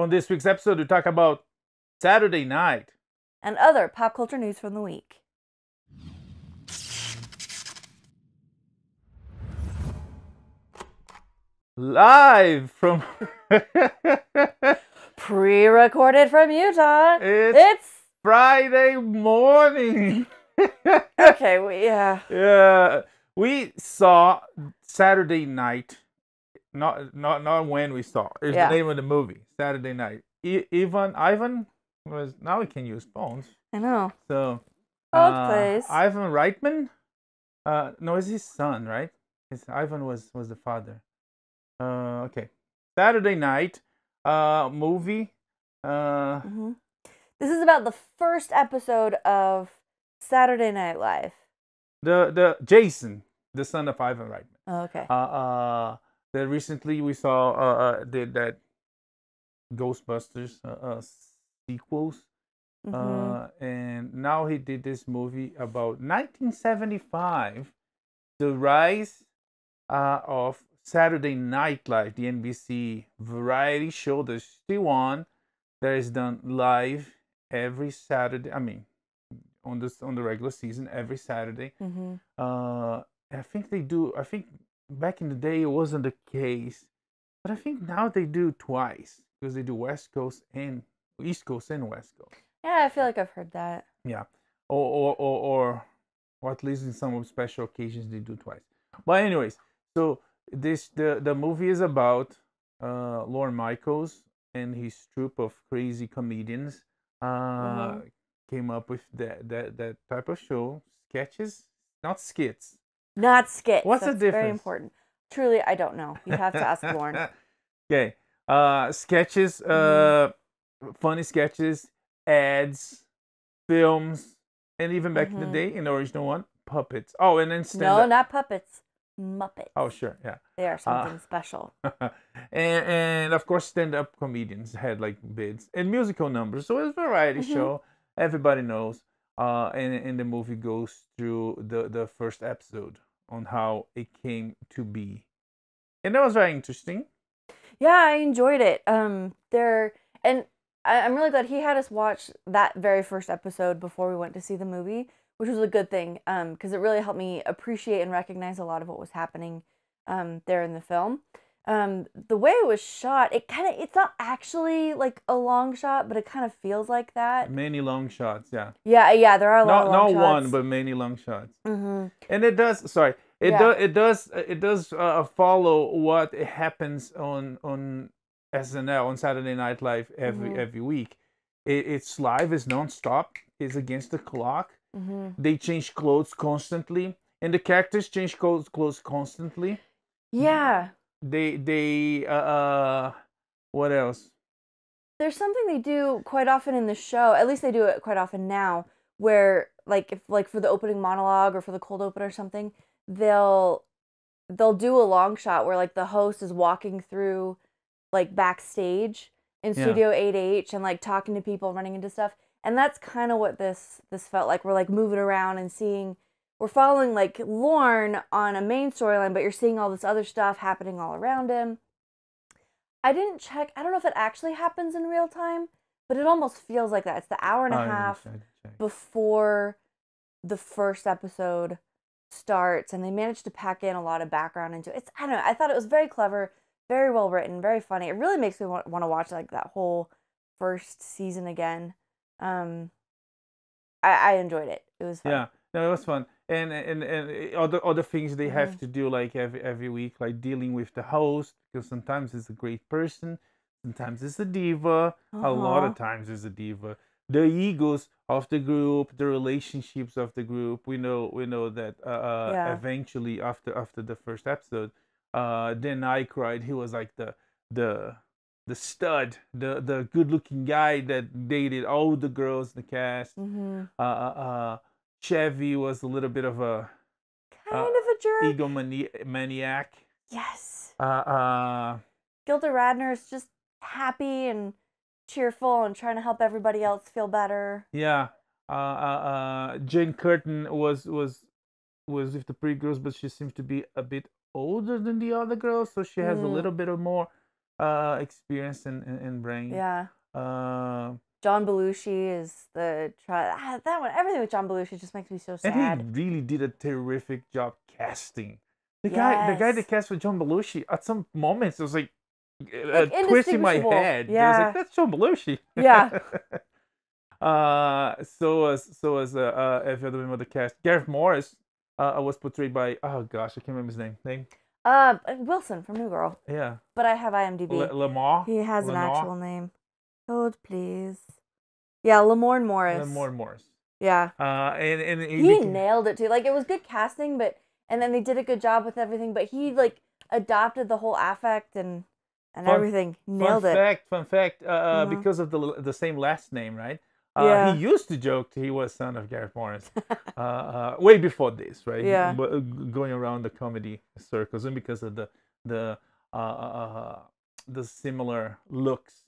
On this week's episode, we talk about Saturday night. And other pop culture news from the week. Live from... Pre-recorded from Utah. It's Friday morning. Okay, yeah. Yeah. We saw Saturday night. Not when we saw. It's the name of the movie. Saturday night. Ivan was, now we can use phones. I know. So Both Ivan Reitman. No, it's his son, right? Ivan was the father. Okay. Saturday night movie. This is about the first episode of Saturday Night Live. The Jason, the son of Ivan Reitman. Oh, okay. That recently we saw did that Ghostbusters sequels. And now he did this movie about 1975, the rise of Saturday Night Live, the NBC variety show that's still on, that is done live every Saturday. I mean, on the regular season every Saturday. I think they do. I think back in the day it wasn't the case, but I think now they do twice because they do West Coast and East Coast and West Coast. Yeah, I feel like I've heard that. Yeah, or at least in some special occasions they do twice. But anyways, so the movie is about Lorne Michaels and his troupe of crazy comedians. Came up with that type of show, sketches, not skits. Not skits. What's the difference? Very important. Truly, I don't know. You have to ask Lorne. Okay, sketches, funny sketches, ads, films, and even back in the day, in the original one, puppets. Oh, and then stand-up. No, not puppets. Muppets. Oh, sure, yeah. They are something special. and of course, stand-up comedians had like bids and musical numbers. So it's a variety show. Everybody knows. And the movie goes through the first episode on how it came to be, and that was very interesting. Yeah, I enjoyed it. I'm really glad he had us watch that very first episode before we went to see the movie, which was a good thing, because it really helped me appreciate and recognize a lot of what was happening there in the film. The way it was shot, it's not actually like a long shot, but it kind of feels like that. Many long shots, yeah. Yeah, there are a lot of long shots. Not one, but many long shots. And it does. Sorry, it does follow what happens on SNL, on Saturday Night Live every week. It's live, it's nonstop, it's against the clock. They change clothes constantly, and the characters change clothes constantly. Yeah. They what else? There's something they do quite often in the show. At least they do it quite often now, where if for the opening monologue or for the cold open or something, they'll do a long shot where the host is walking through backstage in Studio 8H and talking to people, running into stuff. And that's kind of what this felt like. We're moving around and seeing, we're following Lorne on a main storyline, but you're seeing all this other stuff happening all around him. I didn't check. I don't know if it actually happens in real time, but it almost feels like that. It's the hour and a half before the first episode starts, and they managed to pack in a lot of background into it. I don't know. I thought it was very clever, very well written, very funny. It really makes me want to watch that whole first season again. I enjoyed it. It was fun. Yeah, no, it was fun. And other things they have to do every week, dealing with the host, because sometimes it's a great person, sometimes it's a diva, a lot of times it's a diva. The egos of the group, the relationships of the group. We know that eventually after the first episode, Dan Aykroyd, he was the stud, the good-looking guy that dated all the girls in the cast. Chevy was a little bit of a jerk, egomaniac. Yes. Gilda Radner is just happy and cheerful and trying to help everybody else feel better. Yeah. Jane Curtin was with the pretty girls, but she seems to be a bit older than the other girls, so she has a little bit of more experience and brain. Yeah. Uh, John Belushi is that one. Everything with John Belushi just makes me so sad. and he really did a terrific job casting. The guy Yes. that cast for John Belushi, at some moments it was like, twisting my indistinguishable. head. I was Yeah. like, that's John Belushi. Yeah. So as if you remember the cast, Gareth Morris was portrayed by, oh gosh, I can't remember his name. Wilson from New Girl. Yeah. But I have IMDb. Lamar. He has an actual name. Hold, please. Yeah, Lamorne Morris. Lamorne Morris. Yeah. And he nailed it too. Like, it was good casting, and then they did a good job with everything, but he like adopted the whole affect and everything. Nailed it. Fun fact, because of the same last name, right? Yeah. He used to joke he was son of Gareth Morris, way before this, right? Yeah. Going around the comedy circles, and because of the similar looks,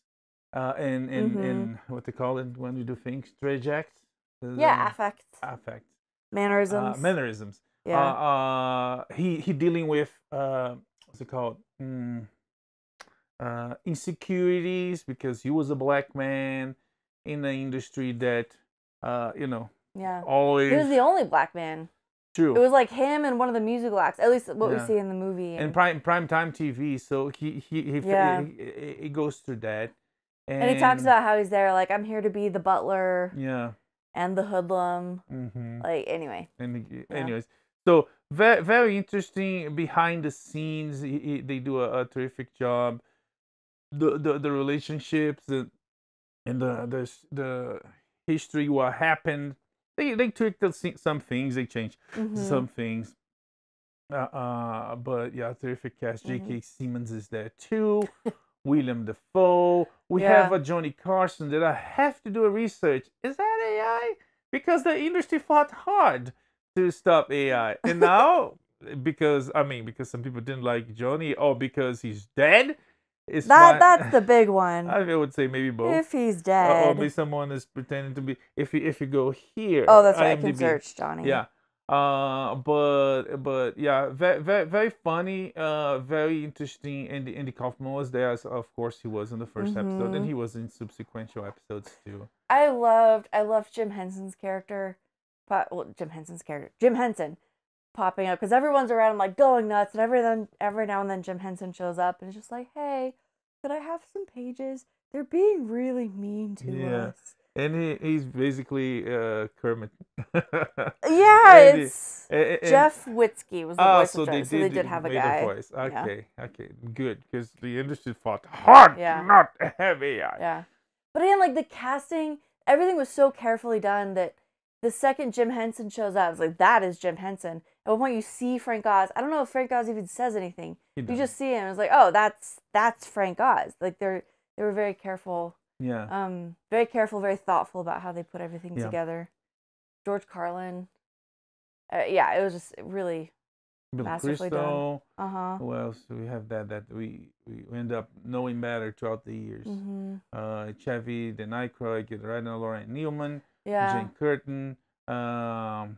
and what they call it when you do things, trajects. Yeah, affect. Mannerisms. Mannerisms. Yeah. He dealing with what's it called? Insecurities, because he was a black man in an industry that always, he was the only black man. True. It was like him and one of the musical acts, at least what we see in the movie. And prime time TV, so he goes through that. And he talks about how he's there, like, I'm here to be the butler. Yeah. And the hoodlum. Mm-hmm. Like, anyway. Anyways, so very, very interesting behind the scenes. They do a terrific job. The relationships and the history, what happened. They tweaked some things. They changed some things. But yeah, terrific cast. J.K. Simmons is there too. William Dafoe. We have a Johnny Carson that I have to do a research. Is that AI? Because the industry fought hard to stop AI. And now, because some people didn't like Johnny, or because he's dead. That's the big one. I would say maybe both. If he's dead. Or maybe someone is pretending to be. If you go here. Oh, that's right. I can search Johnny. Yeah. But yeah, very, very, very funny, very interesting. Andy Kaufman was there, as of course he was in the first episode, and he was in subsequent episodes too. I loved Jim Henson's character. Jim Henson popping up, because everyone's around him like going nuts, and every now and then Jim Henson shows up and is just like, hey, could I have some pages? They're being really mean to us. And he's basically Kermit. Yeah, it's Jeff Witzke was the voice of Johnny, so they did have a guy. Voice. Okay, good, because the industry fought hard not to have AI. Yeah, but again, like, the casting, everything was so carefully done that the second Jim Henson shows up, it's like, that is Jim Henson. At one point, you see Frank Oz. I don't know if Frank Oz even says anything. You just see him. It's like, oh, that's Frank Oz. Like, they were very careful. Yeah. Very careful, very thoughtful about how they put everything together. George Carlin. It was just really masterfully done. Who else? We have that we end up knowing better throughout the years. Chevy, Dan Aykroyd, Retina, Lauren Newman, Jane Curtin, and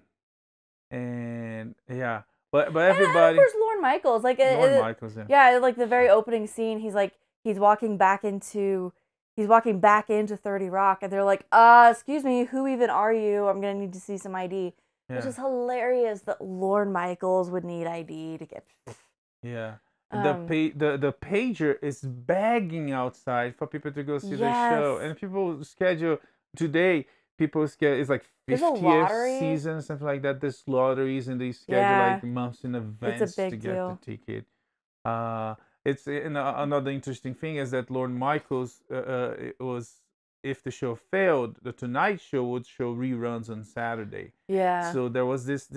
but everybody. And of course, Lorne Michaels, Lorne Michaels, like the very opening scene, he's walking back into 30 Rock, and they're like, excuse me, who even are you? I'm gonna need to see some ID. Yeah. Which is hilarious that Lorne Michaels would need ID to get. Yeah. The pager is begging outside for people to go see the show, and people schedule today. It's like 50th season, something like that. There's lotteries, and they schedule like months in advance to get the ticket. It's another interesting thing is that Lorne Michaels it was, if the show failed, the Tonight Show would show reruns on Saturday. Yeah. So there was this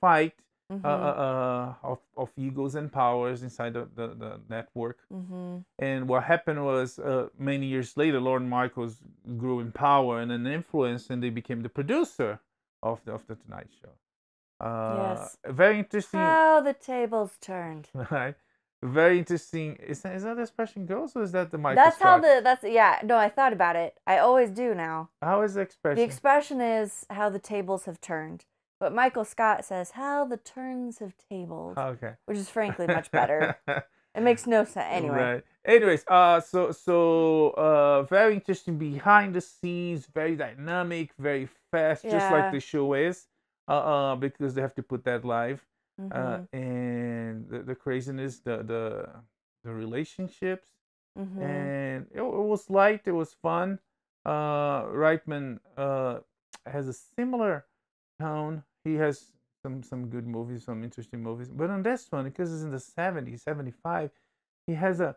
fight of egos and powers inside the network. And what happened was many years later, Lorne Michaels grew in power and an influence, and they became the producer of the Tonight Show. Very interesting. How the tables turned. Right. Very interesting. Is that the expression goes, or is that the Michael Scott? No, I thought about it. I always do now. How is the expression? The expression is how the tables have turned. But Michael Scott says how the turns have tabled. Okay. Which is frankly much better. It makes no sense. Anyway. Right. Anyways, very interesting behind the scenes, very dynamic, very fast, just like Yeah. the show is. Because they have to put that live. Mhm. And the craziness, the relationships, Mhm. and it was light, it was fun. Reitman has a similar tone. He has some good movies, some interesting movies, but on this one, because it's in the 70s, 75, he has a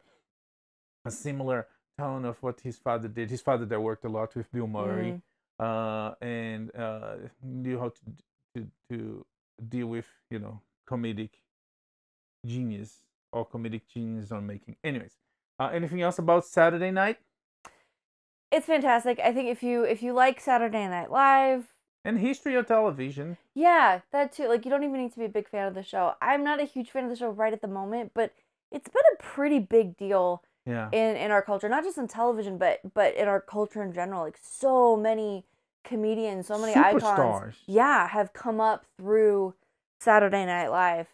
similar tone of what his father did. His father that worked a lot with Bill Murray, Mm. and knew how to deal with comedic genius or comedic genius on making. Anyways, anything else about Saturday Night It's fantastic. I think if you like Saturday Night Live, and history of television? yeah, that too. Like you don't even need to be a big fan of the show. I'm not a huge fan of the show right at the moment, but it's been a pretty big deal Yeah, in our culture, not just in television, but in our culture in general. Like so many comedians, so many icons, superstars. yeah, have come up through Saturday Night Live.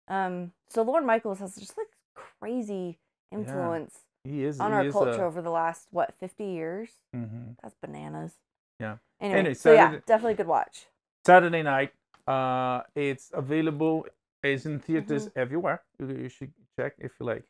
So Lorne Michaels has just like crazy Yeah, influence he is. on He our is culture a. over the last what 50 years. Mhm. That's bananas. Yeah. Anyway, Anyway, so yeah, definitely a good watch. Saturday Night. It's available. It's in Hmm. theaters everywhere. You should check if you like.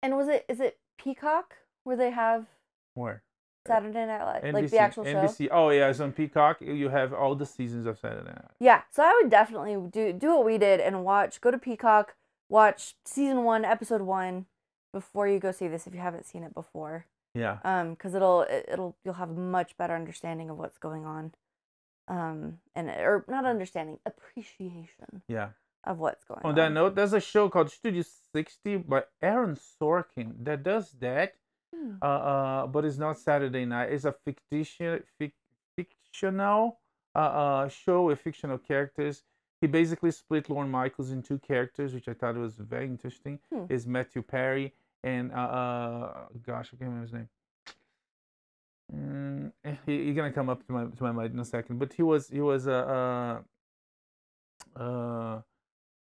And is it Peacock where they have Where. Saturday Night Live, like the NBC. actual show? NBC. Oh yeah, it's on Peacock. You have all the seasons of Saturday Night. Yeah, so I would definitely do what we did and go to Peacock, watch season 1, episode 1 before you go see this if you haven't seen it before. Yeah. Because you'll have a much better understanding of what's going on. And or not understanding, appreciation Yeah. of what's going On that on. note, there's a show called Studio 60 by Aaron Sorkin that does that. Hmm. But it's not Saturday Night. It's a fictional show with fictional characters. He basically split Lorne Michaels in two characters, which I thought was very interesting. Hmm. Is Matthew Perry and gosh, I can't remember his name. He's gonna come up to my mind in a second. But he was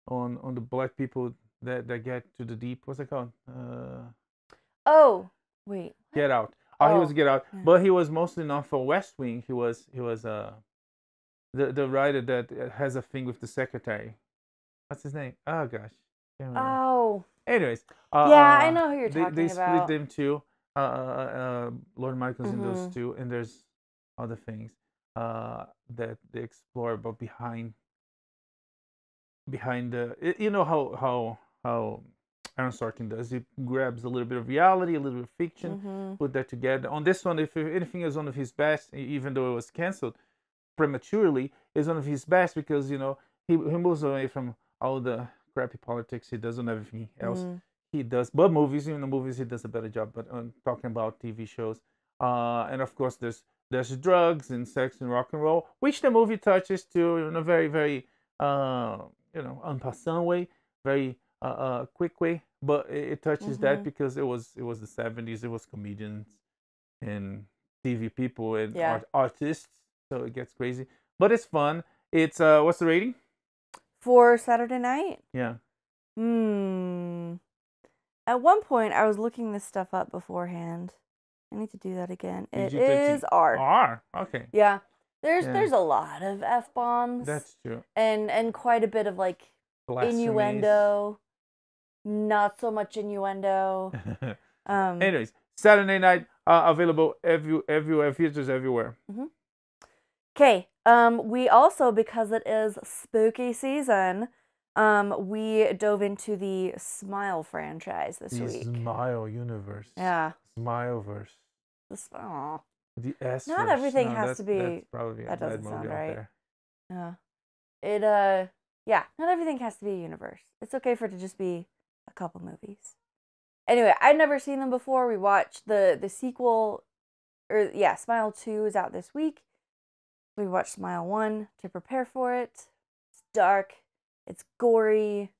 on the black people that get to the deep. What's it called? Oh, wait. What? Get Out. Oh, he was Oh, Get Out, yeah. but he was mostly known for West Wing. He was the writer that has a thing with the secretary. What's his name? Oh gosh, can't remember. Oh, Anyways, yeah, I know who you're they talking split about. them too. Lord Michaels in those Mm-hmm. two, and there's other things that they explore, but behind you know how Aaron Sorkin does. He grabs a little bit of reality, a little bit of fiction, Mm-hmm. put that together. On this one, if anything is one of his best, even though it was canceled prematurely, is one of his best because he moves away from all the crappy politics he does on everything else. Mm. He does, but movies, even the movies, he does a better job. But talking about TV shows, and of course there's drugs and sex and rock and roll, which the movie touches to in a very very en passant way, very quick way. But it touches that Mm-hmm. because it was the 70s. It was comedians and TV people and Yeah. artists, so it gets crazy. But it's fun. It's what's the rating? For Saturday night? Yeah. Hmm. At one point, I was looking this stuff up beforehand. I need to do that again. It is PG-13. R. R. Okay. Yeah. Yeah, There's a lot of F bombs that's true. and quite a bit of like Blasphemies. innuendo. Not so much innuendo. Anyways, Saturday Night available everywhere, theaters everywhere. Okay. We also, because it is spooky season, we dove into the Smile franchise this The week. Smile universe. Yeah. Smileverse. Aw. The S. Not everything has to be. That's probably a That bad doesn't movie sound out right. there. Yeah. It yeah, not everything has to be a universe. It's okay for it to just be a couple movies. Anyway, I'd never seen them before. We watched the sequel, or yeah, Smile 2 is out this week. We watched Smile 1 to prepare for it. It's dark. It's gory.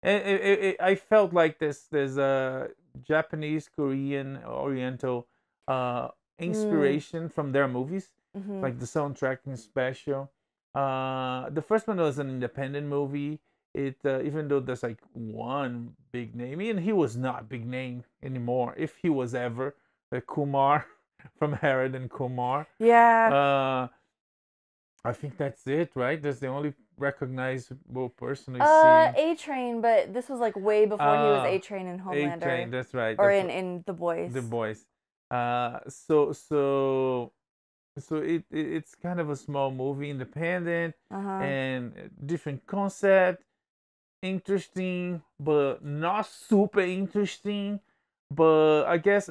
I felt like there's a Japanese, Korean, Oriental inspiration from their movies, Mm-hmm. like the soundtrack is special. The first one was an independent movie, it even though there's like one big name, and he was not big name anymore, if he was ever, Kumar from Harrod and Kumar. Yeah. I think that's it, right? That's the only recognizable person we see. A-Train, but this was like way before he was A-Train in A-Train, Homelander. that's right. Or in The The Boys. Boys. So it's kind of a small movie, independent, and different concept, interesting, but not super interesting. But I guess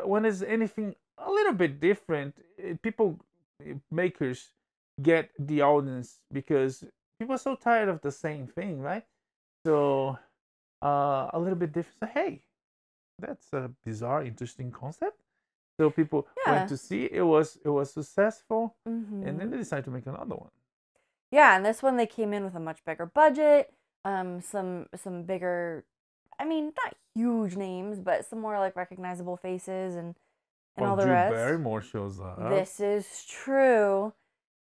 when there's anything a little bit different, people makers get the audience because people are so tired of the same thing, right? So a little bit different. So, hey, that's a bizarre, interesting concept. So people went to see it. Was successful, and then they decided to make another one. Yeah, and this one they came in with a much bigger budget, some bigger, I mean, not huge names, but some more like recognizable faces and all the Drew rest. Barrymore shows up. This is true.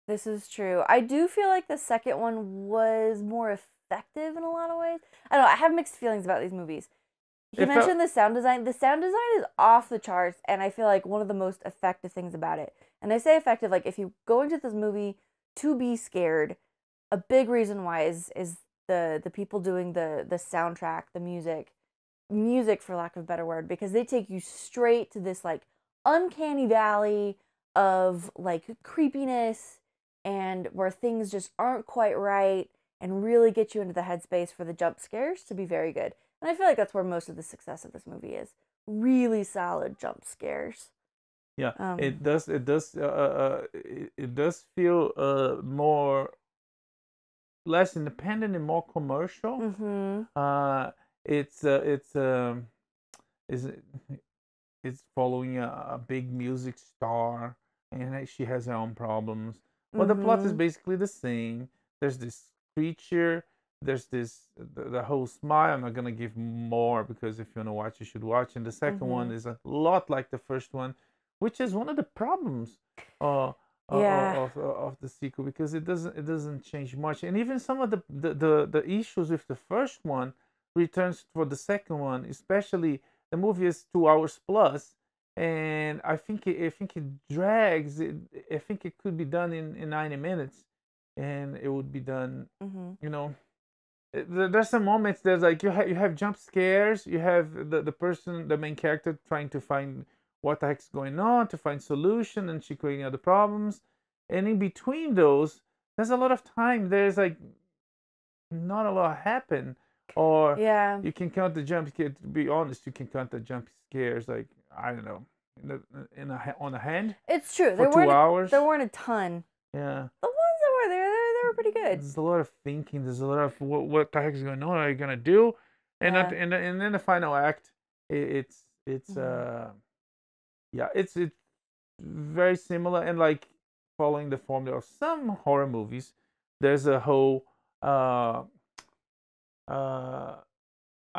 This is true. I do feel like the second one was more effective in a lot of ways. I don't know. I have mixed feelings about these movies. He mentioned the sound design. The sound design is off the charts, and I feel like one of the most effective things about it. And I say effective, like if you go into this movie to be scared, a big reason why is the people doing the soundtrack, the music for lack of a better word, because they take you straight to this like uncanny valley of like creepiness and where things just aren't quite right and really get you into the headspace for the jump scares to be very good. And I feel like that's where most of the success of this movie is. Really solid jump scares. Yeah, it does. It does. It does feel more less independent and more commercial. It's it's following a big music star, and she has her own problems. But the plot is basically the same. There's this creature. There's the whole smile. I'm not gonna give more because if you wanna watch, you should watch. And the second one is a lot like the first one, which is one of the problems of the sequel, because it doesn't change much. And even some of the issues with the first one returns for the second one, especially the movie is 2 hours plus, and I think it drags. I think it could be done in 90 minutes, and it would be done. You know, there's some moments. There's like you have jump scares. You have the main character trying to find what the heck's going on, to find solution, and she creating other problems. And in between those, there's a lot of time. There's like not a lot happen. Or you can count the jump scares. To be honest, you can count the jump scares like, I don't know, on a hand. It's true. For 2 hours. There weren't a ton. Yeah. The ones that were there, they were pretty good. There's a lot of thinking. There's a lot of what the heck is going on? What are you gonna do? And then the final act, it's very similar, and like following the formula of some horror movies. There's a whole I'm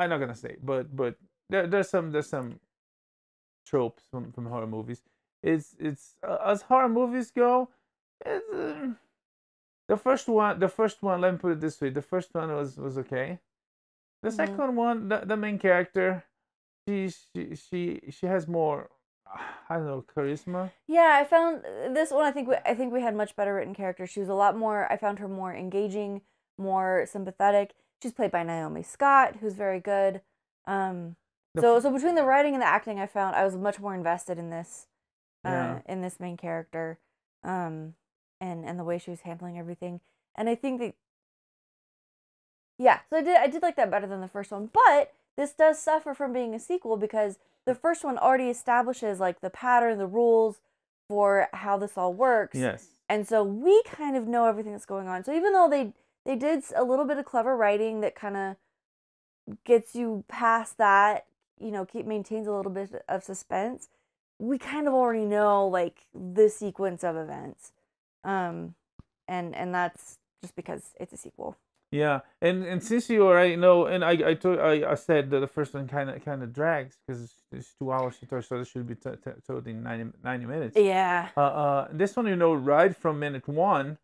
not gonna say, but there's some tropes from horror movies. It's as horror movies go, it's, the first one. Let me put it this way: the first one was okay. The second one, the main character, she has more, I don't know, charisma. Yeah, I found this one. I think we had much better written characters. She was a lot more. I found her more engaging, more sympathetic. She's played by Naomi Scott, who's very good. So between the writing and the acting, I found I was much more invested in this, in this main character, and the way she was handling everything. And I think that, yeah, so I did like that better than the first one. But this does suffer from being a sequel because the first one already establishes like the pattern, the rules for how this all works. Yes. And so we kind of know everything that's going on. So even though they did a little bit of clever writing that kind of gets you past that, you know, maintains a little bit of suspense, we kind of already know like the sequence of events. And that's just because it's a sequel. Yeah, and since you already know, and I said that the first one kind of drags because it's 2 hours to tell, so it should be told in 90 minutes. Yeah. This one, you know, right from minute one,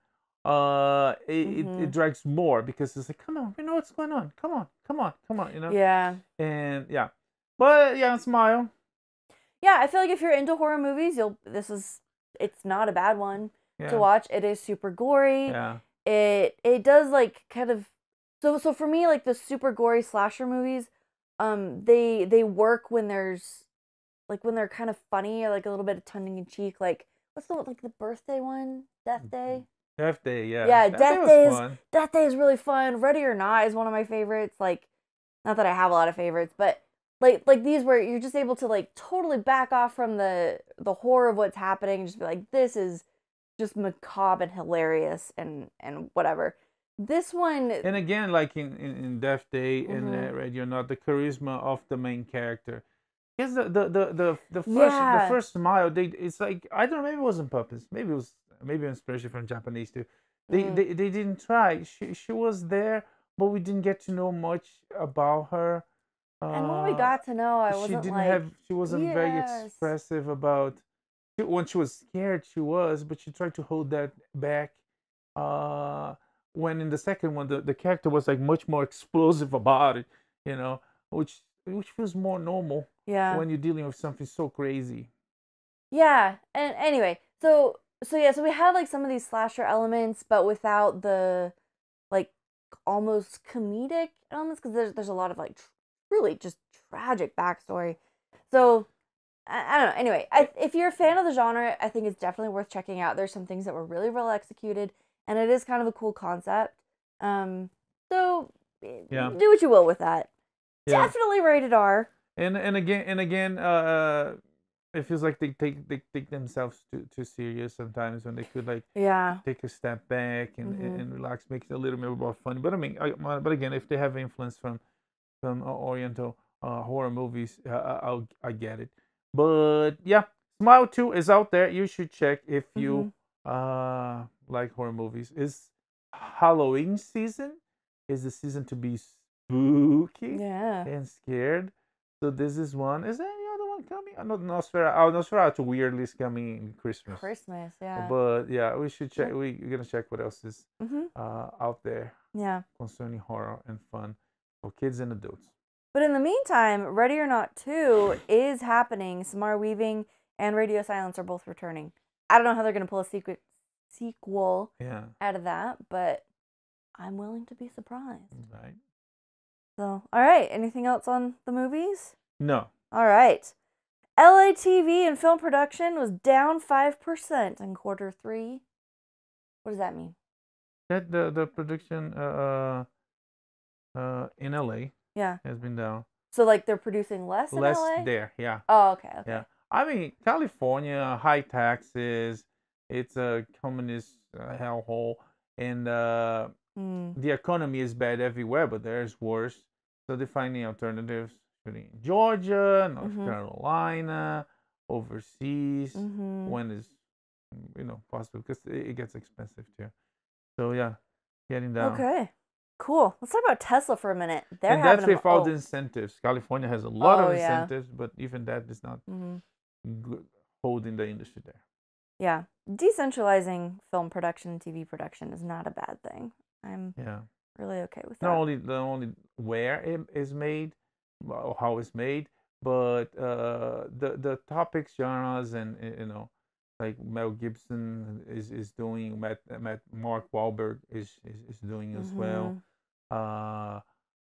it drags more because it's like, come on, we know what's going on. Come on, come on, come on, Yeah. And yeah, but yeah, Smile. Yeah, I feel like if you're into horror movies, it's not a bad one to Yeah, watch. It is super gory. yeah. It does like kind of so for me, like the super gory slasher movies, they work when there's like when they're kind of funny or like a little bit of tongue in cheek. Like what's the birthday one? Death Day? Death Day, yeah. Yeah, Death Day was fun. Death Day is really fun. Ready or Not is one of my favorites. Like, not that I have a lot of favorites, but like these where you're just able to like totally back off from the horror of what's happening and just be like, this is just macabre and hilarious and whatever. This one, And again, like in Death Day and Ready or Not, the charisma of the main character. Because the first Smile, it's like, I don't know, maybe it wasn't puppets, maybe inspiration from Japanese too. They didn't try. She was there, but we didn't get to know much about her. And when we got to know, she wasn't very expressive about when she was scared. She was, but she tried to hold that back. When in the second one, the character was like much more explosive about it, which feels more normal. Yeah. When you're dealing with something so crazy. Yeah, and anyway, so we have like some of these slasher elements, but without the like almost comedic elements because there's a lot of like really just tragic backstory. So I don't know. Anyway, if you're a fan of the genre, I think it's definitely worth checking out. There's some things that were really well executed, and it is kind of a cool concept. So yeah, do what you will with that. Yeah. Definitely rated R. And again, it feels like they take themselves too serious sometimes when they could like take a step back and relax, make it a little bit more funny. But I mean, but again, if they have influence from Oriental horror movies, I get it. But yeah, Smile 2 is out there. You should check if you like horror movies. It's Halloween season. Is the season to be spooky and scared. So this is one. Is there any other one coming? I know Nosferatu weirdly is coming in Christmas. Yeah. But yeah, we should check. We're gonna check what else is out there. Yeah. Concerning horror and fun for kids and adults. But in the meantime, Ready or Not 2 is happening. Samara Weaving and Radio Silence are both returning. I don't know how they're gonna pull a sequel out of that, but I'm willing to be surprised. Right. So, all right. Anything else on the movies? No. All right. LA TV and film production was down 5% in Q3. What does that mean? That the production in LA has been down. So like they're producing less in LA? Less there, yeah. Oh, okay. Yeah. I mean, California, high taxes, it's a communist hellhole, and the economy is bad everywhere, but there's worse. So they're finding alternatives, including Georgia, North Carolina, overseas, when it's possible, because it gets expensive too. So yeah, getting down. Okay, cool. Let's talk about Tesla for a minute. And that's with all the incentives. California has a lot of incentives, but even that is not good, holding the industry there. Yeah, decentralizing film production and TV production is not a bad thing. I'm really okay with that. Not only where it is made, or how it's made, but the topics, genres, and like Mel Gibson is doing, Mark Wahlberg is doing as well.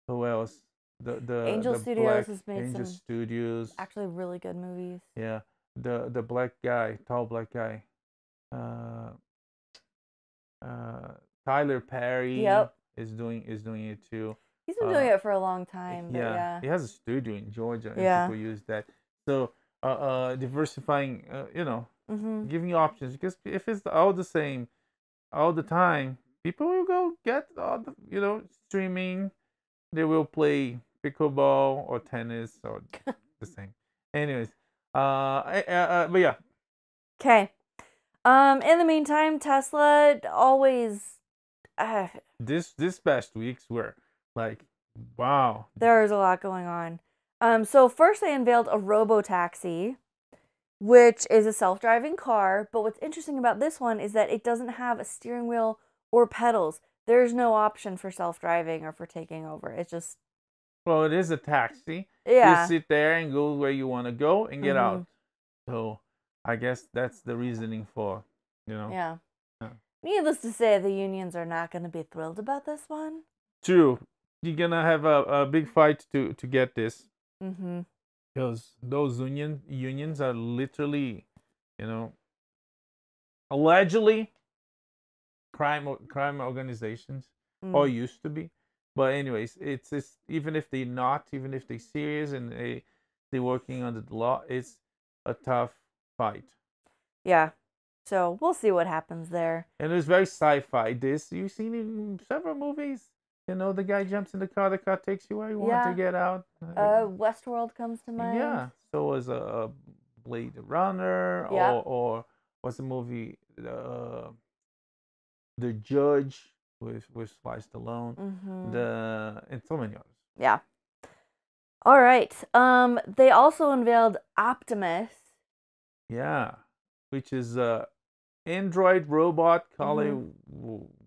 Who else? The Angel Studios has made Angel some Studios actually really good movies. Yeah, the black guy, tall black guy, Tyler Perry is doing it too. He's been doing it for a long time. But he has a studio in Georgia, and people use that. So diversifying, giving you options, because if it's all the same all the time, people will go get all the streaming. They will play pickleball or tennis or the same. Anyways, but yeah. Okay. In the meantime, Tesla always. This past weeks were like, wow. There's a lot going on. So first they unveiled a robo-taxi, which is a self-driving car. But what's interesting about this one is that it doesn't have a steering wheel or pedals. There's no option for self-driving or for taking over. It's just Well, it is a taxi. You yeah. sit there and go where you want to go and get Mm-hmm. out. So I guess that's the reasoning for, Yeah. yeah. Needless to say, the unions are not going to be thrilled about this one. True. You're gonna have a big fight to get this Mm-hmm. because those unions are literally, you know, allegedly crime organizations, or Mm. used to be. But anyways, it's even if they're not, even if they're serious and they're working under the law, it's a tough fight. Yeah. So we'll see what happens there. And it's very sci-fi. This you've seen in several movies. The guy jumps in the car takes you where you want to Yeah. get out. Westworld comes to mind. Yeah. So was a Blade Runner, Yeah. or what's the movie? The Judge with Sly Stallone. Mm-hmm. And so many others. Yeah. All right. They also unveiled Optimus. Yeah, which is a android robot. Call it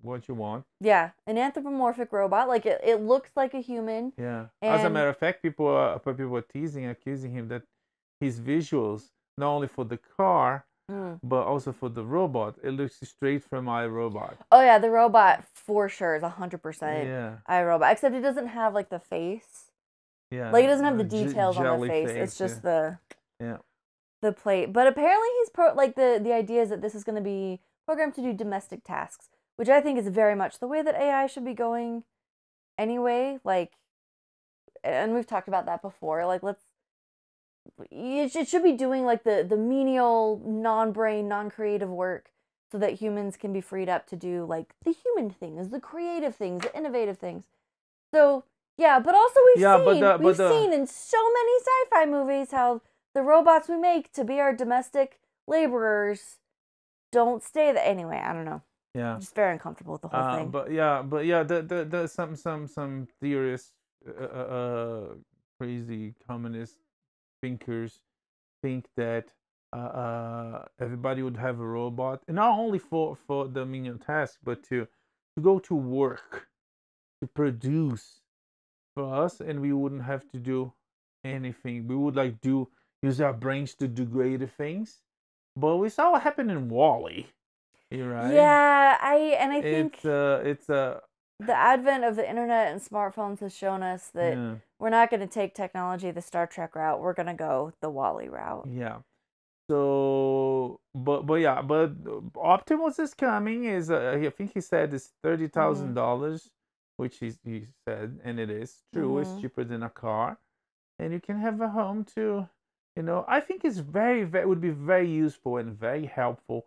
what you want. Yeah, an anthropomorphic robot. Like it looks like a human. Yeah. As a And matter of fact, people were accusing him that his visuals, not only for the car, but also for the robot, it looks straight from iRobot. oh yeah, the robot for sure is 100% Yeah. iRobot. Except it doesn't have like the face. Yeah. Like it doesn't have the details on the face. Face, It's just yeah. the plate. But apparently he's like the idea is that this is going to be programmed to do domestic tasks, which I think is very much the way that AI should be going anyway. Like, and we've talked about that before. Like, it should be doing like the menial, non-brain, non-creative work so that humans can be freed up to do like the human things, the creative things, the innovative things. So yeah, but also we've seen in so many sci-fi movies how the robots we make to be our domestic laborers don't stay there. Anyway, I don't know. Yeah. I'm just very uncomfortable with the whole thing. But yeah, the some theorists, crazy communist thinkers think that everybody would have a robot, and not only for the menial task, but to go to work, to produce for us, and we wouldn't have to do anything. We would use our brains to do greater things. But we saw what happened in Wall-E, right? Yeah, I think it's the advent of the internet and smartphones has shown us that we're not going to take technology the Star Trek route. We're going to go the Wall-E route. Yeah. So, but Optimus is coming. I think he said it's $30,000, which he said, and it is true. It's cheaper than a car, and you can have a home too. I think it's would be very useful and very helpful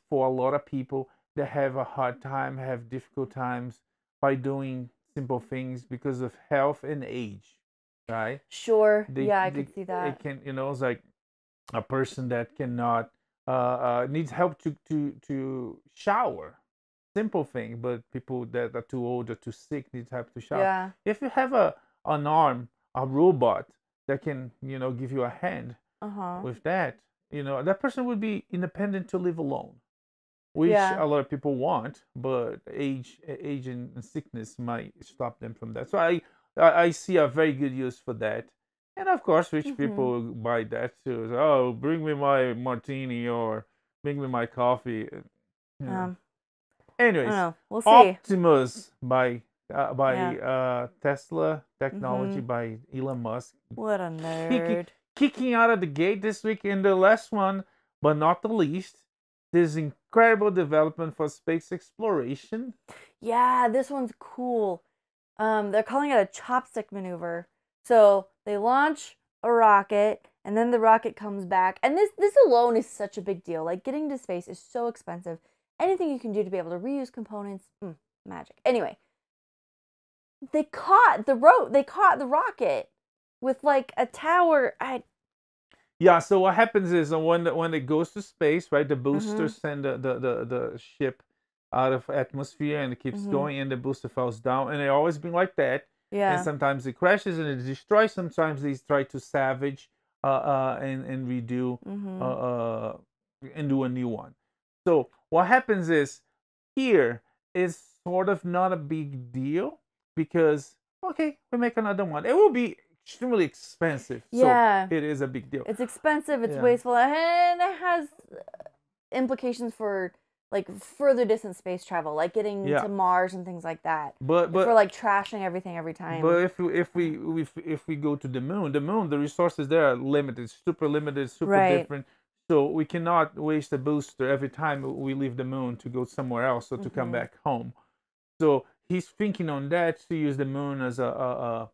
for a lot of people that have a hard time, have difficult times by doing simple things because of health and age, right? Sure. I could see that. It can, it's like a person that cannot needs help to shower, simple thing, but people that are too old or too sick need help to shower. Yeah. If you have an arm, a robot that can give you a hand with that, that person would be independent to live alone, which a lot of people want, but age and sickness might stop them from that. So I see a very good use for that. And of course, rich people buy that too. So, oh, bring me my martini or bring me my coffee. Anyways, we'll see. Optimus by Tesla technology by Elon Musk. What a nerd. Kicking out of the gate this week. And the last one, but not the least, this incredible development for space exploration. Yeah, this one's cool. They're calling it a chopstick maneuver. So they launch a rocket, and then the rocket comes back. And this alone is such a big deal. Like, getting to space is so expensive. Anything you can do to be able to reuse components, magic. Anyway, they caught the rocket with like a tower. Yeah, so what happens is when it goes to space, right, the boosters send the ship out of atmosphere, and it keeps going, and the booster falls down, and it always been like that. Yeah. And sometimes it crashes and it destroys. Sometimes they try to salvage and redo and do a new one. So what happens is here is sort of not a big deal because okay, we make another one. It will be extremely expensive. Yeah. So it is a big deal. It's expensive, it's Yeah. wasteful, and it has implications for like further distance space travel, like getting Yeah. to Mars and things like that. But For like trashing everything every time. But if we go to the moon, the resources there are limited, super limited, super Right. different. So we cannot waste a booster every time we leave the moon to go somewhere else or to come back home. So he's thinking on that to use the moon as a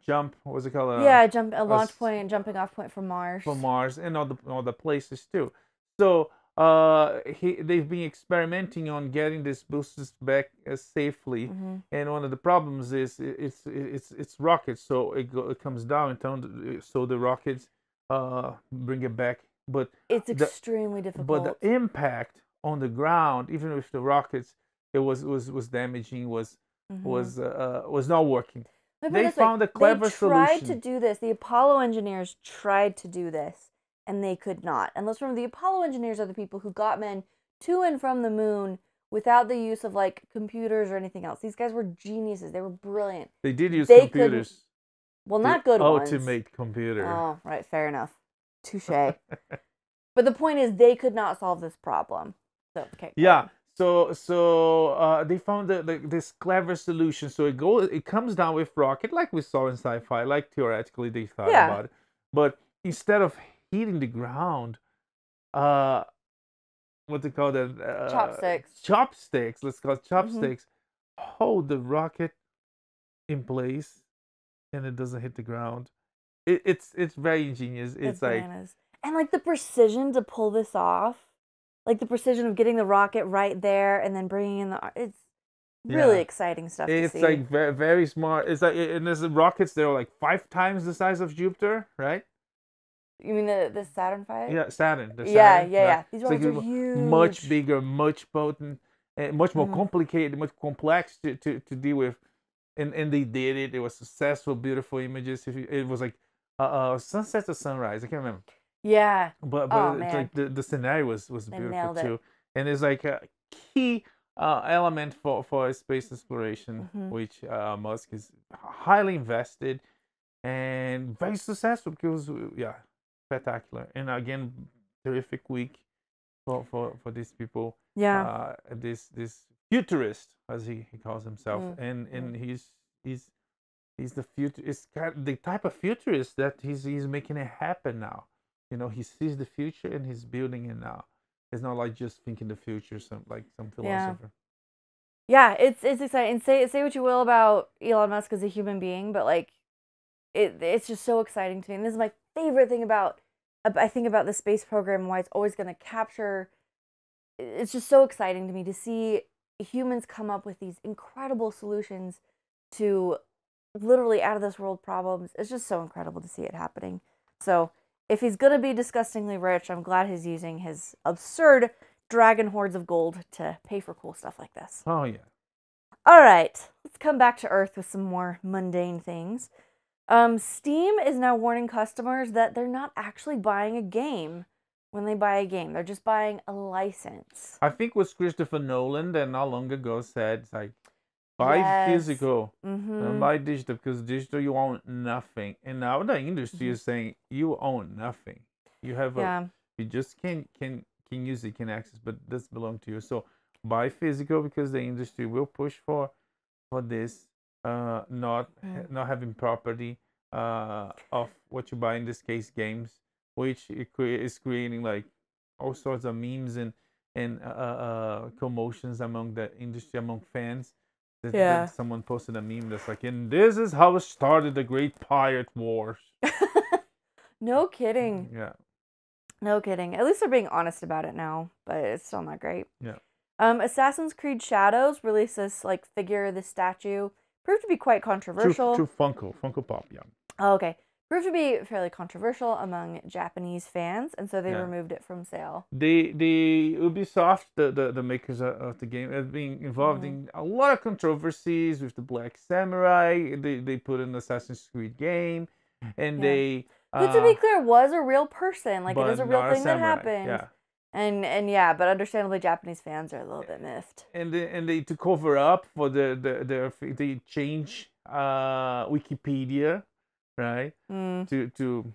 jump. What's it called? Yeah, a launch point, jumping off point for Mars. For Mars and all the places too. So they've been experimenting on getting these boosters back safely, and one of the problems is it's rockets, so it comes down so the rockets bring it back, but it's extremely difficult. But the impact on the ground, even with the rockets, it was damaging, was not working. They found a clever solution. They tried to do this. The Apollo engineers tried to do this, and they could not. And let's remember, the Apollo engineers are the people who got men to and from the moon without the use of like computers or anything else. These guys were geniuses. They were brilliant. They did use computers. Well, not good ones. Ultimate computer. Oh, right. Fair enough. Touche. But the point is, they could not solve this problem. So okay. Yeah. So they found this clever solution. So it comes down with rocket, like we saw in sci-fi, like theoretically they thought about it. But instead of hitting the ground, what they call that? Chopsticks. Chopsticks. Let's call it chopsticks. Hold the rocket in place, and it doesn't hit the ground. It's very ingenious. It's like bananas. And like the precision to pull this off. Like the precision of getting the rocket right there and then bringing in it's really exciting stuff to see. It's like very, very smart. It's like, and there's rockets that are like 5 times the size of Jupiter, right? You mean the Saturn V? Yeah, Saturn. Yeah. These rockets are huge. Much bigger, much potent, and much more complicated, much complex to deal with. And they did it. It was successful, beautiful images. It was like sunset or sunrise. I can't remember. Yeah. But it's like the scenario was beautiful too. And it's like a key element for space exploration, which Musk is highly invested and very successful because spectacular. And again, terrific week for these people. Yeah. This futurist, as he calls himself, and he's the future. It's kind of the type of futurist that he's making it happen now. You know, he sees the future and he's building it now. It's not like just thinking the future, some philosopher. Yeah, it's exciting. Say what you will about Elon Musk as a human being, but like, it's just so exciting to me. And this is my favorite thing about the space program and why it's always going to capture. It's just so exciting to me to see humans come up with these incredible solutions to literally out of this world problems. It's just so incredible to see it happening. So if he's going to be disgustingly rich, I'm glad he's using his absurd dragon hordes of gold to pay for cool stuff like this. Oh, yeah. All right. Let's come back to Earth with some more mundane things. Steam is now warning customers that they're not actually buying a game when they buy a game. They're just buying a license. I think it was Christopher Nolan that not long ago said, it's like, buy physical and buy digital, because digital you own nothing. And now the industry is saying you own nothing. You have you just can use it, can access, but it doesn't belong to you. So buy physical because the industry will push for this, not having property of what you buy, in this case games, which is creating like all sorts of memes and commotions among the industry, among fans. That someone posted a meme that's like, and this is how it started the Great Pirate Wars. No kidding. Yeah. No kidding. At least they're being honest about it now, but it's still not great. Yeah. Assassin's Creed Shadows released this like figure, this statue. Proved to be quite controversial. True Funko Pop, yeah. Oh, okay. Proved to be fairly controversial among Japanese fans, and so they removed it from sale. The Ubisoft, the makers of the game, have been involved in a lot of controversies with the Black Samurai. They put an Assassin's Creed game, and they. Who, to be clear, was a real person. Like, it is a real thing that happened. Yeah. And yeah, but understandably, Japanese fans are a little bit miffed. And they to cover up for they change Wikipedia, right? Mm. To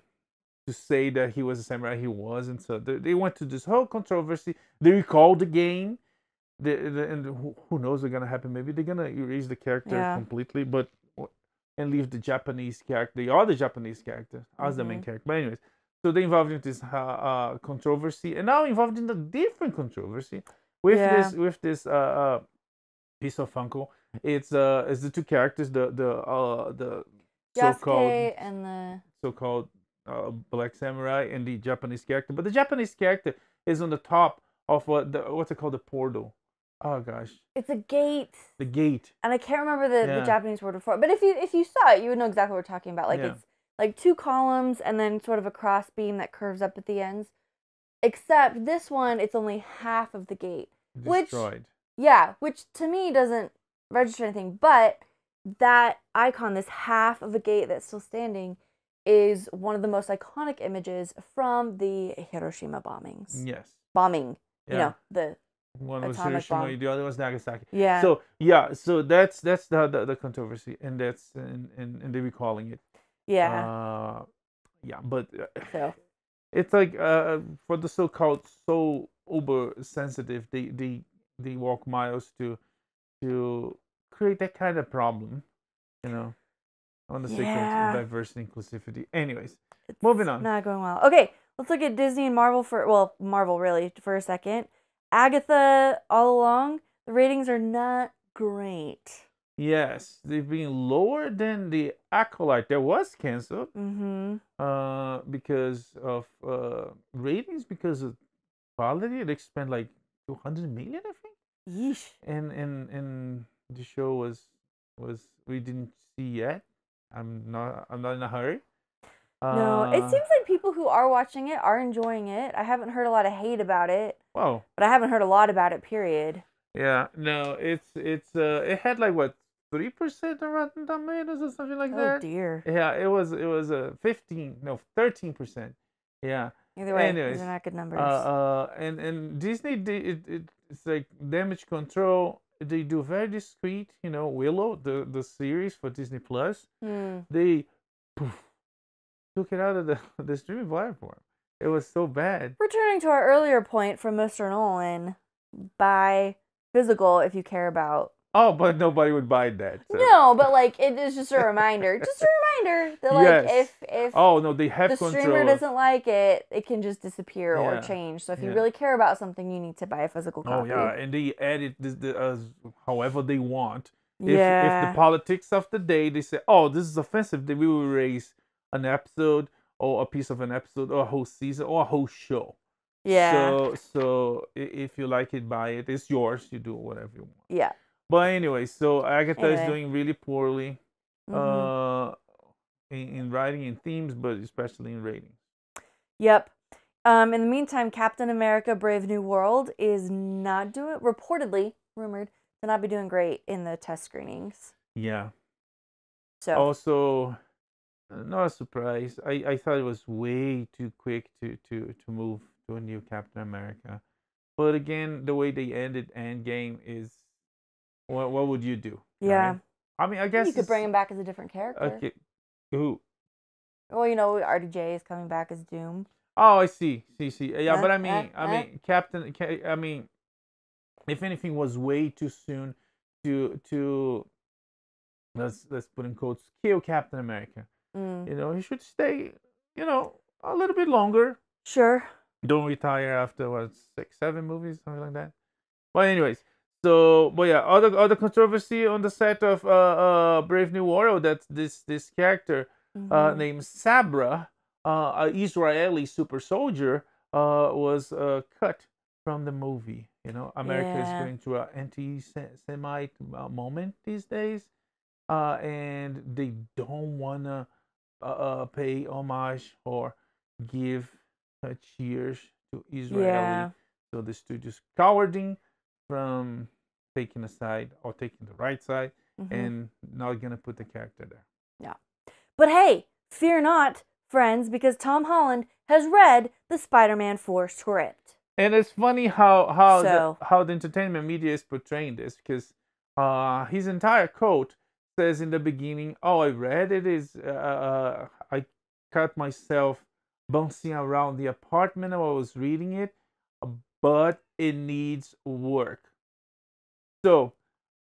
say that he was a samurai, he wasn't. So they went to this whole controversy. They recalled the game. And who knows what's gonna happen? Maybe they're gonna erase the character completely, but and leave the Japanese character, the other Japanese character, as the main character. But anyways, so they involved in this controversy, and now involved in a different controversy with this piece of Funko. It's the two characters, the Yasuke and the so-called black samurai and the Japanese character. But the Japanese character is on the top of what's it called, the portal. Oh gosh, it's a gate. The gate. And I can't remember the Japanese word for it. But if you saw it, you would know exactly what we're talking about. Like it's like 2 columns and then sort of a cross beam that curves up at the ends. Except this one, it's only half of the gate. Destroyed. Which to me doesn't register anything. But that icon, this half of a gate that's still standing, is one of the most iconic images from the Hiroshima bombings. Yes. Bombing. You know, the one was Hiroshima, the other was Nagasaki. Yeah. So that's the controversy, and that's and they recalling it. Yeah. But it's like for the so-called so uber sensitive, they walk miles to create that kind of problem, on the sake of diversity and inclusivity. Anyways, moving on. Not going well. Okay, let's look at Disney and Marvel Marvel really for a second. Agatha, all along, the ratings are not great. Yes, they've been lower than the Acolyte that was canceled. Because of ratings, because of quality. They spent like 200 million, I think. Yeesh. And the show was we didn't see yet. I'm not in a hurry. No, it seems like people who are watching it are enjoying it. I haven't heard a lot of hate about it. Wow. But I haven't heard a lot about it, period. Yeah, no, it had like what, 3% on Rotten Tomatoes or something like that. Oh dear. Yeah, it was 13%. Yeah. Either way, these are not good numbers. And Disney, it's like damage control. They do very discreet. Willow, the series for Disney Plus. They took it out of the streaming platform. It was so bad. Returning to our earlier point from Mr. Nolan, buy physical if you care about. Oh, but nobody would buy that. So. No, but like it is just a reminder. Just a reminder that like if they have the control. streamer doesn't like it, it can just disappear or change. So if you really care about something, you need to buy a physical copy. Oh yeah, and they edit this however they want. If the politics of the day, they say, oh, this is offensive, they will erase an episode or a piece of an episode or a whole season or a whole show. Yeah. So if you like it, buy it. It's yours. You do whatever you want. Yeah. But anyway, so Agatha is doing really poorly in writing and themes, but especially in ratings. Yep. In the meantime, Captain America: Brave New World is not reportedly rumored to not be doing great in the test screenings. Yeah. So also, not a surprise. I thought it was way too quick to move to a new Captain America. But again, the way they ended Endgame is, what would you do? Yeah. Right? I mean, I guess you could bring him back as a different character. Okay. Who? Well, RDJ is coming back as Doom. Oh, I see. Yeah, but I mean, Captain. I mean, if anything, was way too soon to let's put in quotes, kill Captain America. He should stay. A little bit longer. Sure. Don't retire after 6, 7 movies, something like that. But anyways, other controversy on the set of Brave New World. That's this character named Sabra, an Israeli super soldier, was cut from the movie. America is going through an anti-Semite moment these days, and they don't wanna pay homage or give cheers to Israeli. Yeah. So the studio's cowarding from taking a side or taking the right side and not gonna put the character there. Yeah. But hey, fear not, friends, because Tom Holland has read the Spider-Man 4 script. And it's funny how So the entertainment media is portraying this, because his entire quote says in the beginning, "Oh, I read it is I caught myself bouncing around the apartment while I was reading it, but it needs work." So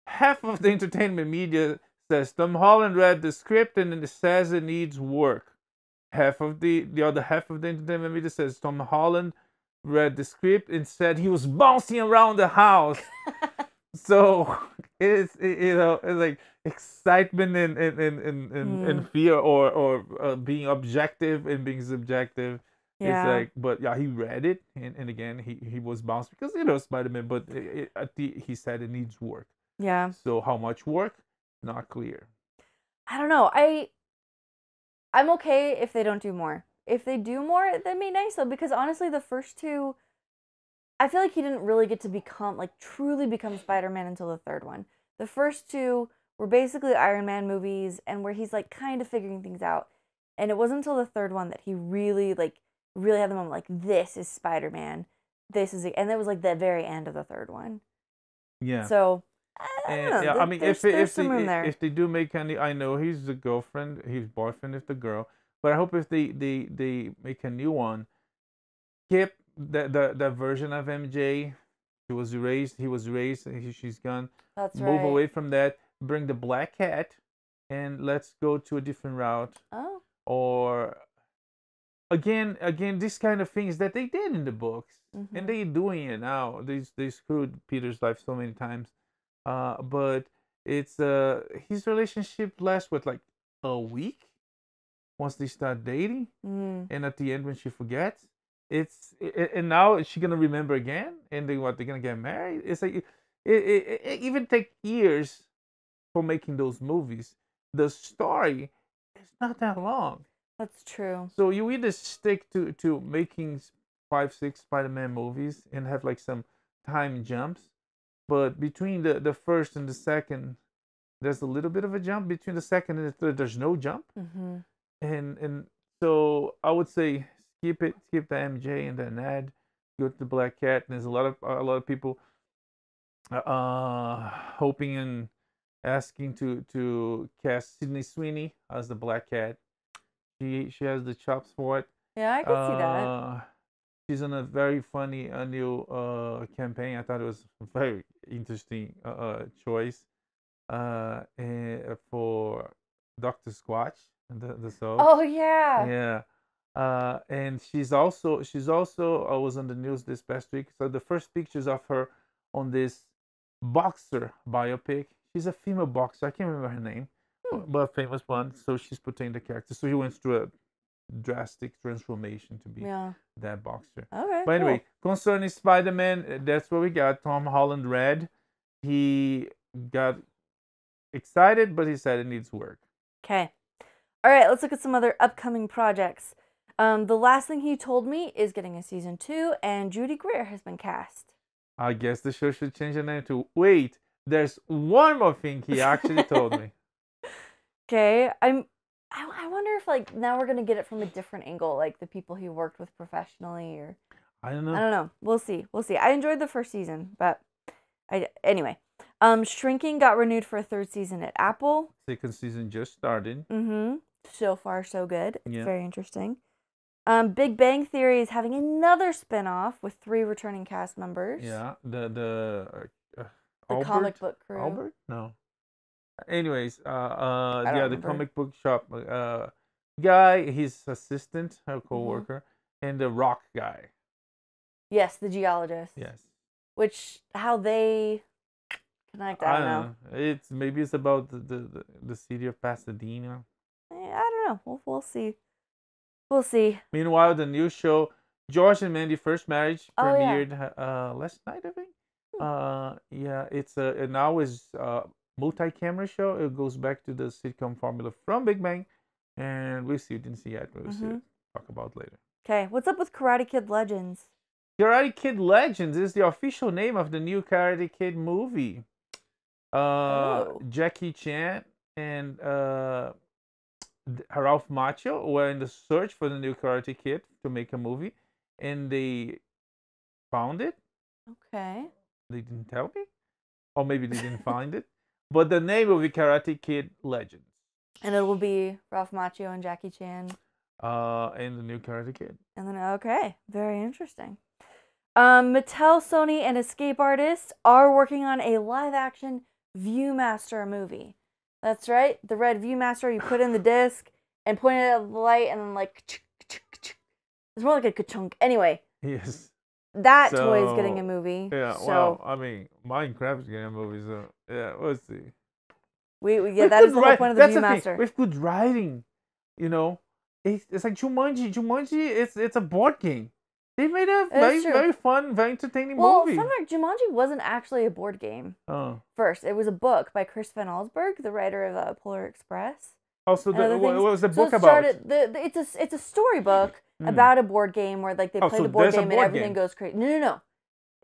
half of the entertainment media says Tom Holland read the script and it says it needs work. Half of the other half of the entertainment media says Tom Holland read the script and said he was bouncing around the house. So it's like excitement and fear, or being objective and being subjective. It's yeah. like, but yeah, he read it, and again he was bounced because Spider-Man, but he said it needs work. Yeah. So how much work? Not clear. I don't know. I'm okay if they don't do more. If they do more, that'd be nice though, because honestly, the first two, I feel like he didn't really get to become like truly become Spider-Man until the third one. The first two were basically Iron Man movies and where he's like kind of figuring things out. And it wasn't until the third one that he really had the moment like this is Spider-Man. This is it. And that was like the very end of the third one. Yeah. So I And don't yeah, know. I mean, There's some room there. if they do make any, I know he's the girlfriend, his boyfriend is the girl, but I hope if they make a new one, keep the version of MJ. He was erased. He was erased. She's gone. That's Move right. away from that. Bring the Black Cat, and let's go to a different route. Oh. Or again, these kind of things that they did in the books, and they doing it now. They screwed Peter's life so many times. But it's his relationship lasts with like a week once they start dating, and at the end when she forgets, and now is she gonna remember again, and they're gonna get married. It's like it even take years for making those movies. The story is not that long, That's true. so you either stick to making 5 6 Spider-Man movies and have like some time jumps, but between the first and the second, there's a little bit of a jump. Between the second and the third, there's no jump. And so I would say skip the MJ and then add go to the Black Cat. And there's a lot of people hoping and asking to cast Sydney Sweeney as the Black Cat. She has the chops for it. Yeah, I could see that. She's on a very funny new campaign. I thought it was a very interesting choice for Doctor Squatch, the soap. Oh yeah. Yeah. And she's also was on the news this past week. So the first pictures of her on this boxer biopic. She's a female boxer. I can't remember her name, but a famous one. So she's portraying the character. So she went through a drastic transformation to be that boxer. Okay. But anyway, cool. concerning Spider-Man, that's what we got. Tom Holland read. He got excited, but he said it needs work. Okay. All right, let's look at some other upcoming projects. The last thing he told me is getting a season 2, and Judy Greer has been cast. I guess the show should change the name to wait. There's one more thing he actually told me. Okay, I wonder if like now we're gonna get it from a different angle, like the people he worked with professionally, or I don't know. I don't know. We'll see. We'll see. I enjoyed the first season, but anyway. Shrinking got renewed for a third season at Apple. Second season just started. So far, so good. It's Yeah. very interesting. Big Bang Theory is having another spin-off with 3 returning cast members. Yeah, the Albert? Comic book crew. Albert? No. Anyways, the comic book shop guy, his assistant, her co-worker, and the rock guy. Yes, the geologist. Yes. Which how they connect, I don't know. It's about the city of Pasadena. I don't know. We'll see. We'll see. Meanwhile, the new show George and Mandy First Marriage premiered last night, I think. Yeah, it's now is multi-camera show. It goes back to the sitcom formula from Big Bang, and we'll see. You didn't see it. We'll see it. Talk about later. Okay, what's up with Karate Kid Legends? Karate Kid Legends is the official name of the new Karate Kid movie. Jackie Chan and Ralph Macchio were in the search for the new Karate Kid to make a movie, and they found it. Okay. They didn't tell me, or maybe they didn't find it. But the name will be Karate Kid Legends. And it will be Ralph Macchio and Jackie Chan. And the new Karate Kid. And then, okay, very interesting. Mattel, Sony, and Escape Artists are working on a live-action Viewmaster movie. That's right, the red Viewmaster you put in the disc and point it at the light, and then like, it's more like a ka-chunk. Anyway. Yes. That toy is getting a movie. Yeah, so, well, I mean, Minecraft's getting a movie, so yeah, we'll see. Yeah, that is the whole point of the Viewmaster. With good writing, you know, it's like Jumanji. Jumanji, it's a board game. They made a very fun, very entertaining movie. Well, fun fact, Jumanji wasn't actually a board game. Oh. First, it was a book by Chris Van Allsburg, the writer of Polar Express. Also, what was the book about? It's a storybook about a board game where like they play the board game and everything goes crazy. No.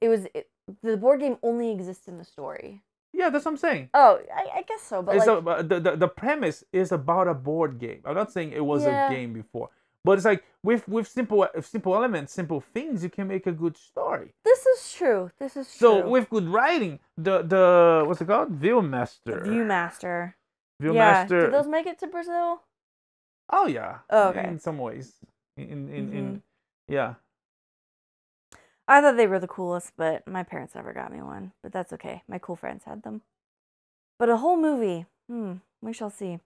The board game only exists in the story. Yeah, that's what I'm saying. Oh, I guess so. But the premise is about a board game. I'm not saying it was a game before, but it's like with simple elements, simple things, you can make a good story. This is true. So with good writing, the what's it called? Viewmaster. Viewmaster. Viewmaster. Yeah. Did those make it to Brazil? Oh yeah. Oh, okay. In some ways, in yeah. I thought they were the coolest, but my parents never got me one. But that's okay. My cool friends had them. But a whole movie. We shall see.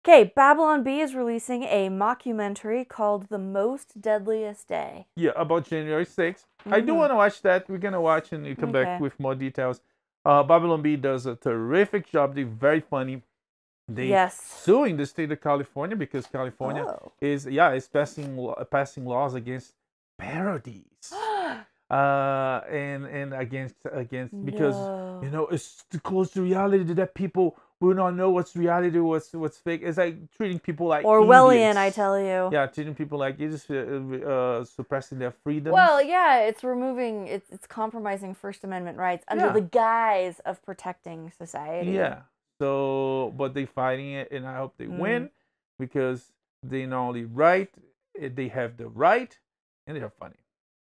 Okay, Babylon Bee is releasing a mockumentary called The Most Deadliest Day. Yeah, about January 6th. I do want to watch that. We're going to watch and you come back with more details. Babylon Bee does a terrific job. They're very funny. They're suing the state of California because California is passing laws against parodies. And against because it's too close to reality that people will not know what's reality, what's fake. It's like treating people like Orwellian, idiots. I tell you. Yeah, treating people like idiots, suppressing their freedoms. Well, yeah, it's compromising First Amendment rights under the guise of protecting society. Yeah. So, but they fighting it, and I hope they win because they not only they have the right, and they're funny.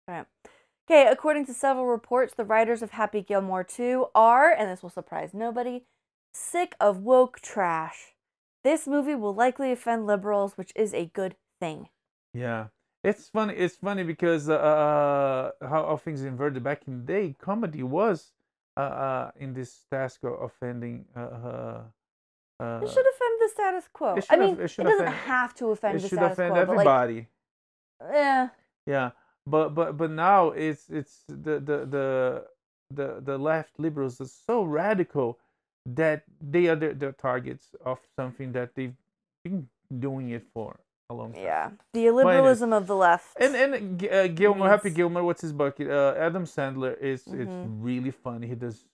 Right. Okay, according to several reports, the writers of Happy Gilmore 2 are, and this will surprise nobody, sick of woke trash. This movie will likely offend liberals, which is a good thing. Yeah. It's funny. It's funny because how things inverted back in the day. Comedy was in this task of offending. It should offend the status quo. I mean, it doesn't have to offend the status quo. It should offend everybody. But like, yeah. But now it's the left liberals are so radical that they are the targets of something that they've been doing it for a long time. Yeah, the illiberalism of the left. And Gilmore, Happy Gilmore, what's his bucket? Adam Sandler it's really funny. He does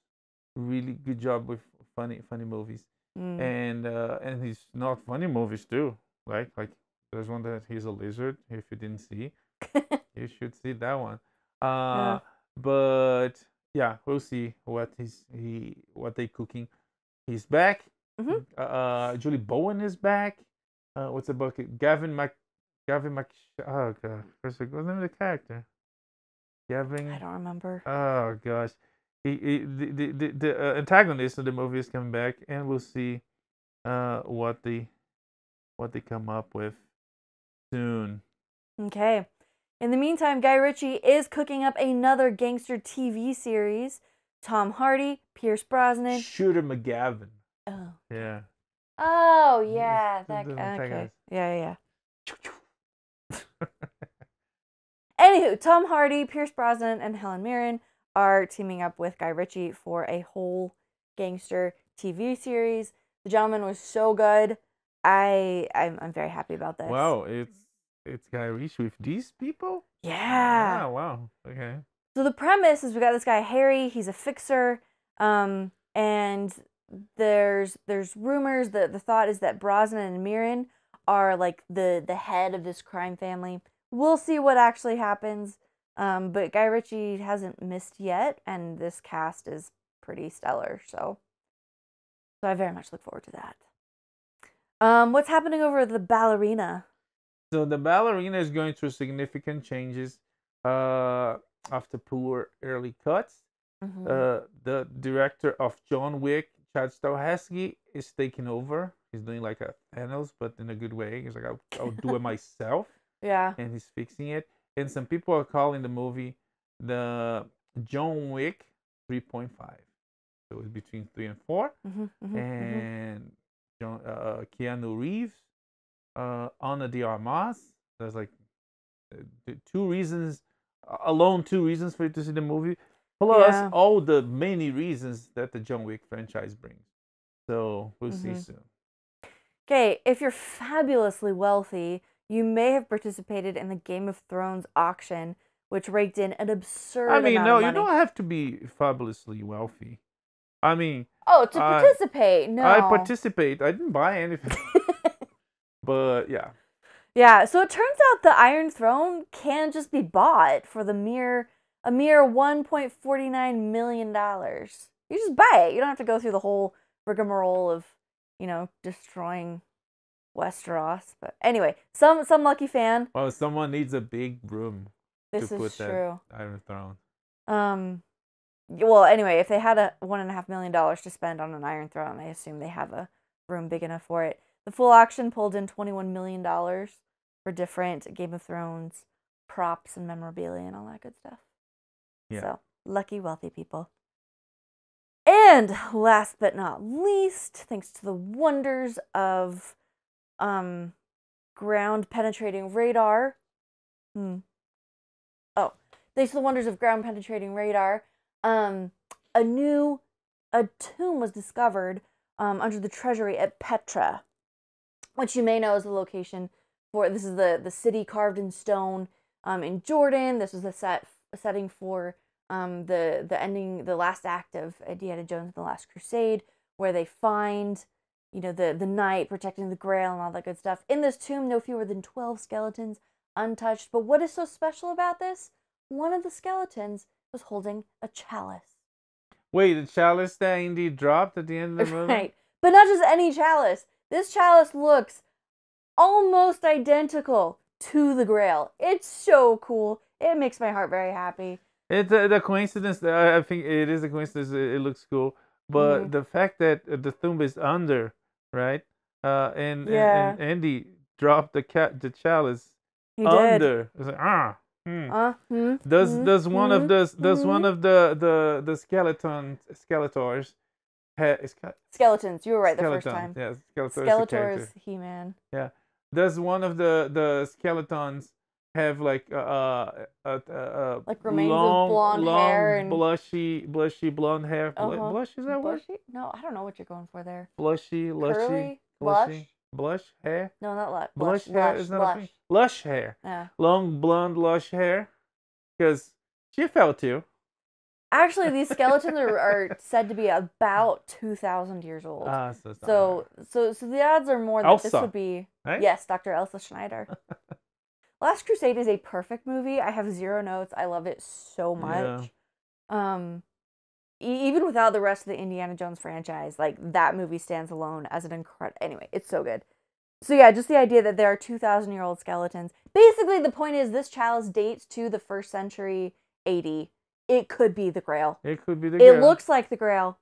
really good job with funny movies. And he's not funny movies too. Like there's one that he's a lizard. If you didn't see. You should see that one. But yeah, we'll see what they cooking. He's back. Julie Bowen is back. What's the bucket? Gavin Mc. Oh god, what's the name of the character? Gavin. I don't remember. Oh gosh, the antagonist of the movie is coming back, and we'll see what they come up with soon. Okay. In the meantime, Guy Ritchie is cooking up another gangster TV series. Tom Hardy, Pierce Brosnan, Shooter McGavin. Oh. Yeah. Oh yeah, that guy. Okay. Yeah. Anywho, Tom Hardy, Pierce Brosnan, and Helen Mirren are teaming up with Guy Ritchie for a whole gangster TV series. The Gentleman was so good. I'm very happy about this. Wow, it's Guy Ritchie with these people? Yeah. Oh, wow. Okay. So the premise is we got this guy Harry. He's a fixer, and there's rumors that the thought is that Brosnan and Mirren are like the head of this crime family. We'll see what actually happens. But Guy Ritchie hasn't missed yet, and this cast is pretty stellar. So I very much look forward to that. What's happening over the Ballerina? So the Ballerina is going through significant changes. after poor early cuts. Mm-hmm. The director of John Wick, Chad Stahelski, is taking over. He's doing like a Thanos, but in a good way. He's like, I'll do it myself, Yeah. and he's fixing it. And some people are calling the movie the John Wick 3.5. So it's between 3 and 4. Mm-hmm. Mm-hmm. Mm-hmm. And Keanu Reeves, Ana de Armas. There's like two reasons alone, two reasons for you to see the movie, plus Yeah. all the many reasons that the John Wick franchise brings. So we'll see Mm-hmm. soon. Okay, if you're fabulously wealthy, you may have participated in the Game of Thrones auction, which raked in an absurd I mean, amount no, of you money. don't have to be fabulously wealthy. I mean, Oh, to I participate? No. I participate. I didn't buy anything, but yeah. Yeah, so it turns out the Iron Throne can just be bought for a mere $1.49 million. You just buy it. You don't have to go through the whole rigmarole of, destroying Westeros. But anyway, some lucky fan. Well, someone needs a big room This to is put that true. Iron Throne. Well, anyway, if they had a $1.5 million to spend on an Iron Throne, I assume they have a room big enough for it. The full auction pulled in $21 million for different Game of Thrones props and memorabilia and all that good stuff. Yeah. So, lucky, wealthy people. And last but not least, thanks to the wonders of ground penetrating radar. Oh, thanks to the wonders of ground penetrating radar, a tomb was discovered under the treasury at Petra, which you may know is the location for. This is the city carved in stone in Jordan. This was a setting for the last act of Indiana Jones and the Last Crusade, where they find the knight protecting the Grail and all that good stuff. In this tomb, no fewer than 12 skeletons untouched. But what is so special about this? One of the skeletons was holding a chalice. Wait, the chalice that Indy dropped at the end of the movie? Right. But not just any chalice. This chalice looks almost identical to the Grail. It's so cool. It makes my heart very happy. It's the coincidence. I think it is a coincidence. It looks cool, but the fact that the tomb is under, right? And Andy dropped the chalice He under. did. It's like Does one of the Skeletors Skeletons. You were right the first time. Yeah, Skeletor's He-Man. Yeah. Does one of the skeletons have like remains of blonde hair and blushy blonde hair? Blush, is that word? Blushy? No, I don't know what you're going for there. Blushy, Curly, blush hair? No, not blush hair is not a thing. Lush hair. Yeah. Long blonde lush hair. Because she fell too. Actually, these skeletons are said to be about 2,000 years old. So the odds are more that Elsa, this would be right? Yes, Dr. Elsa Schneider. Last Crusade is a perfect movie. I have 0 notes. I love it so much. Yeah. Even without the rest of the Indiana Jones franchise, like that movie stands alone as an incredible. Anyway, it's so good. So yeah, just the idea that there are 2,000-year-old skeletons. Basically, the point is this chalice dates to the 1st century AD. It could be the Grail. It could be the Grail. It looks like the Grail.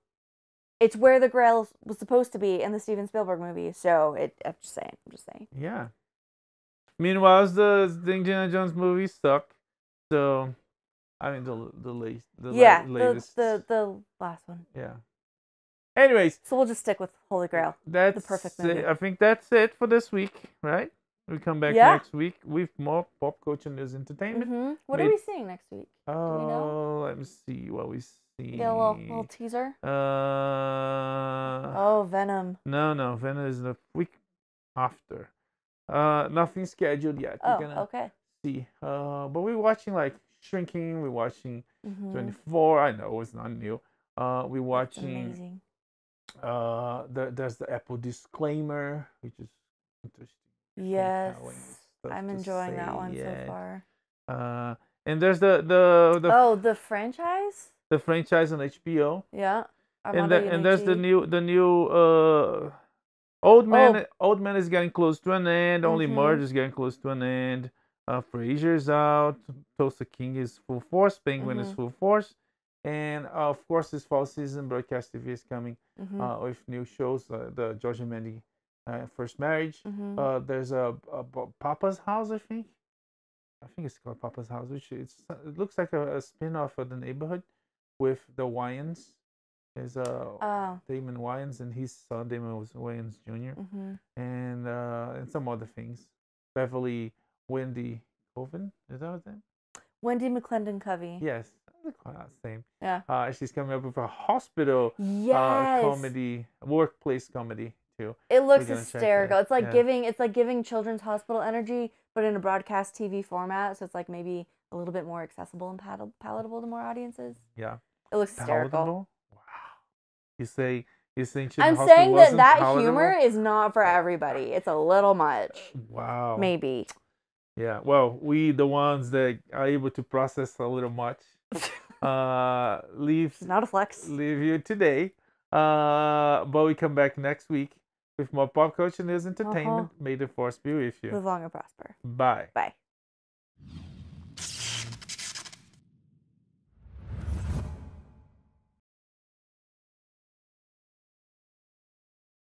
It's where the Grail was supposed to be in the Steven Spielberg movie. So I'm just saying. Yeah. Meanwhile, the Indiana Jones movies suck. So, I mean the latest. The last one. Yeah. Anyways, so we'll just stick with Holy Grail. That's the perfect movie. I think that's it for this week, right? We come back next week with more pop culture news entertainment. Mm-hmm. What are we seeing next week? Oh, you know? Let me see what we see. Get a little teaser. Venom. No, Venom is the week after. Nothing scheduled yet. Oh, we're gonna okay. See. But we're watching like Shrinking. We're watching 24. I know it's not new. We're watching. There's the Apple disclaimer, which is interesting. Yes, I'm enjoying that one so far. And there's the franchise. The franchise on HBO. Yeah. And there's the new Old Man is getting close to an end. Only Merge is getting close to an end. Frasier's out. Tulsa King is full force. Penguin is full force. And of course, this fall season, broadcast TV is coming with new shows. The Georgia Mandy First Marriage. There's a Papa's House, I think. I think it's called Papa's House, which it looks like a spin-off of The Neighborhood with the Wyans. There's Damon Wayans and his son Damon Wayans Jr. And some other things. Beverly Wendy Coven, is that what that? Wendy McClendon Covey. Yes, same. Yeah. She's coming up with a hospital comedy, workplace comedy too. It looks hysterical. It's like giving Children's Hospital energy, but in a broadcast TV format. So it's like maybe a little bit more accessible and palatable to more audiences. Yeah. It looks hysterical. Palatable? Wow. You say I'm saying that humor is not for everybody. It's a little much. Wow. Maybe. Yeah. Well, we the ones that are able to process a little much. Leave not a flex. Leave you today. But we come back next week with more pop culture news entertainment. May the force be with you. Live long and prosper. Bye. Bye.